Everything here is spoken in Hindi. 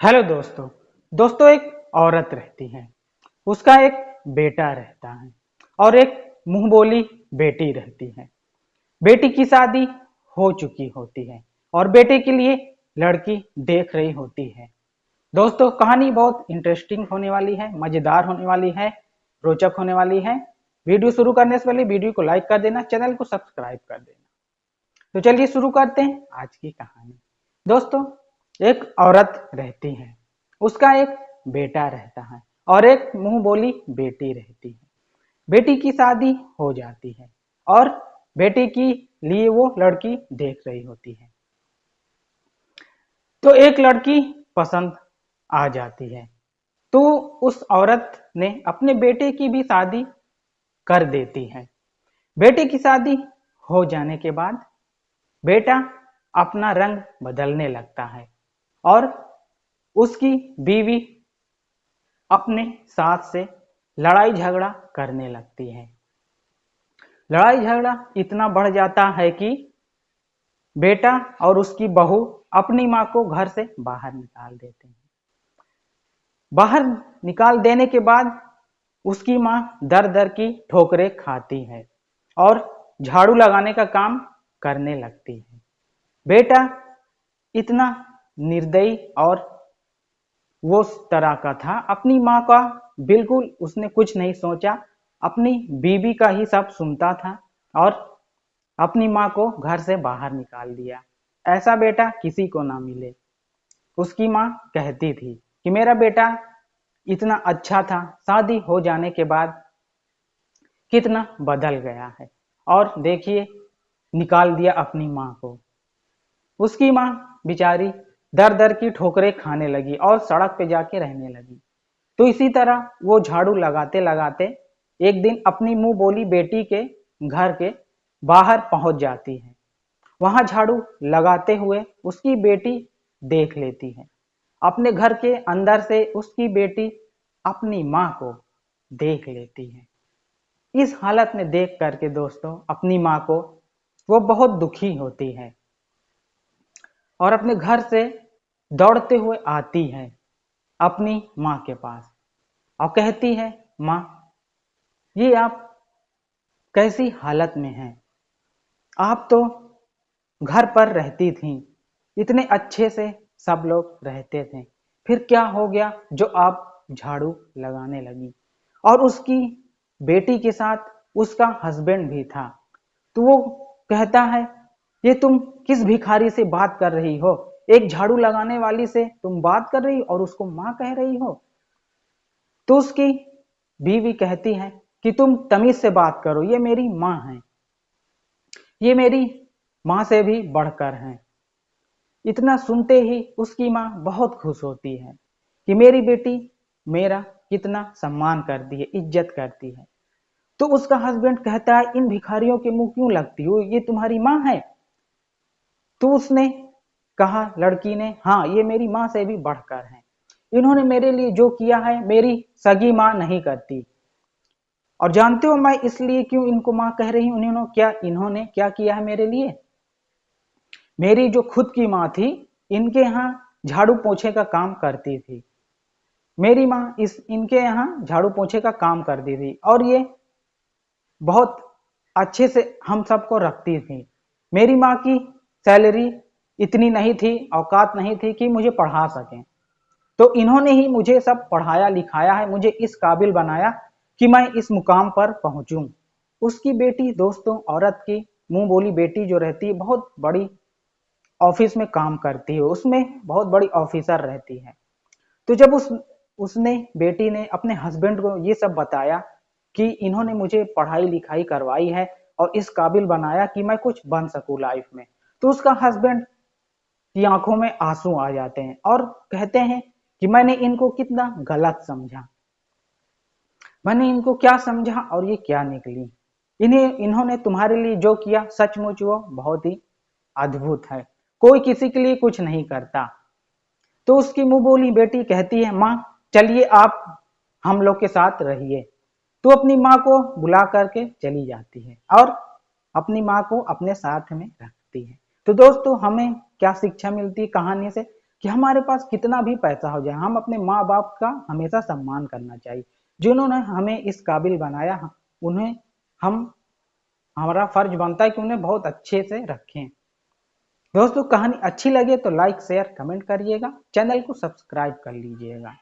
हेलो दोस्तों। एक औरत रहती है, उसका एक बेटा रहता है और एक मुंह बोली बेटी रहती है। बेटी की शादी हो चुकी होती है और बेटे के लिए लड़की देख रही होती है। दोस्तों, कहानी बहुत इंटरेस्टिंग होने वाली है, मजेदार होने वाली है, रोचक होने वाली है। वीडियो शुरू करने से पहले वीडियो को लाइक कर देना, चैनल को सब्सक्राइब कर देना। तो चलिए शुरू करते हैं आज की कहानी। दोस्तों, एक औरत रहती है, उसका एक बेटा रहता है और एक मुंह बोली बेटी रहती है। बेटी की शादी हो जाती है और बेटे की लिए वो लड़की देख रही होती है। तो एक लड़की पसंद आ जाती है, तो उस औरत ने अपने बेटे की भी शादी कर देती है। बेटे की शादी हो जाने के बाद बेटा अपना रंग बदलने लगता है और उसकी बीवी अपने सास से लड़ाई झगड़ा करने लगती है। लड़ाई झगड़ा इतना बढ़ जाता है कि बेटा और उसकी बहू अपनी मां को घर से बाहर निकाल देते हैं। बाहर निकाल देने के बाद उसकी मां दर दर की ठोकरें खाती है और झाड़ू लगाने का काम करने लगती है। बेटा इतना निर्दयी और वो उस तरह का था, अपनी माँ का बिल्कुल उसने कुछ नहीं सोचा, अपनी बीवी का ही सब सुनता था और अपनी माँ को घर से बाहर निकाल दिया। ऐसा बेटा किसी को ना मिले। उसकी माँ कहती थी कि मेरा बेटा इतना अच्छा था, शादी हो जाने के बाद कितना बदल गया है, और देखिए निकाल दिया अपनी माँ को। उसकी माँ बेचारी दर दर की ठोकरें खाने लगी और सड़क पे जाके रहने लगी। तो इसी तरह वो झाड़ू लगाते लगाते एक दिन अपनी मुंह बोली बेटी के घर के बाहर पहुंच जाती है। वहां झाड़ू लगाते हुए उसकी बेटी देख लेती है। अपने घर के अंदर से उसकी बेटी अपनी माँ को देख लेती है। इस हालत में देख करके दोस्तों, अपनी माँ को वो बहुत दुखी होती है और अपने घर से दौड़ते हुए आती है अपनी माँ के पास और कहती है, माँ, ये आप कैसी हालत में हैं? आप तो घर पर रहती थीं, इतने अच्छे से सब लोग रहते थे, फिर क्या हो गया जो आप झाड़ू लगाने लगी? और उसकी बेटी के साथ उसका हस्बैंड भी था। तो वो कहता है, ये तुम किस भिखारी से बात कर रही हो? एक झाड़ू लगाने वाली से तुम बात कर रही हो और उसको माँ कह रही हो? तो उसकी बीवी कहती है कि तुम तमीज से बात करो, ये मेरी माँ है, ये मेरी माँ से भी बढ़कर हैं। इतना सुनते ही उसकी माँ बहुत खुश होती है कि मेरी बेटी मेरा कितना सम्मान करती है, इज्जत करती है। तो उसका हस्बैंड कहता है, इन भिखारियों के मुंह क्यों लगती हो, ये तुम्हारी माँ है? तो उसने कहा, लड़की ने, हाँ, ये मेरी माँ से भी बढ़कर है। इन्होंने मेरे लिए जो किया है मेरी सगी माँ नहीं करती। और जानते हो मैं इसलिए क्यों इनको माँ कह रही हूँ? इन्होंने क्या किया है मेरे लिए? मेरी जो खुद की माँ थी, इनके यहाँ झाड़ू पोछे का काम करती थी। मेरी माँ इनके यहाँ झाड़ू पोछे का काम करती थी और ये बहुत अच्छे से हम सबको रखती थी। मेरी माँ की सैलरी इतनी नहीं थी, औकात नहीं थी कि मुझे पढ़ा सकें। तो इन्होंने ही मुझे सब पढ़ाया लिखाया है, मुझे इस काबिल बनाया कि मैं इस मुकाम पर पहुंचूं। उसकी बेटी दोस्तों, औरत की मुंह बोली बेटी जो रहती है, बहुत बड़ी ऑफिस में काम करती है, उसमें बहुत बड़ी ऑफिसर रहती है। तो जब उसने बेटी ने अपने हस्बैंड को ये सब बताया कि इन्होंने मुझे पढ़ाई लिखाई करवाई है और इस काबिल बनाया कि मैं कुछ बन सकूं लाइफ में, तो उसका हस्बैंड की आंखों में आंसू आ जाते हैं और कहते हैं कि मैंने इनको कितना गलत समझा, मैंने इनको क्या समझा और ये क्या निकली। इन्होंने तुम्हारे लिए जो किया सचमुच वो बहुत ही अद्भुत है, कोई किसी के लिए कुछ नहीं करता। तो उसकी मुंह बोली बेटी कहती है, माँ, चलिए आप हम लोग के साथ रहिए। तो अपनी माँ को बुला करके चली जाती है और अपनी माँ को अपने साथ में रखती है। तो दोस्तों, हमें क्या शिक्षा मिलती है कहानी से? कि हमारे पास कितना भी पैसा हो जाए, हम अपने माँ बाप का हमेशा सम्मान करना चाहिए। जिन्होंने हमें इस काबिल बनाया, उन्हें हम हमारा फर्ज बनता है कि उन्हें बहुत अच्छे से रखें। दोस्तों, कहानी अच्छी लगे तो लाइक शेयर कमेंट करिएगा, चैनल को सब्सक्राइब कर लीजिएगा।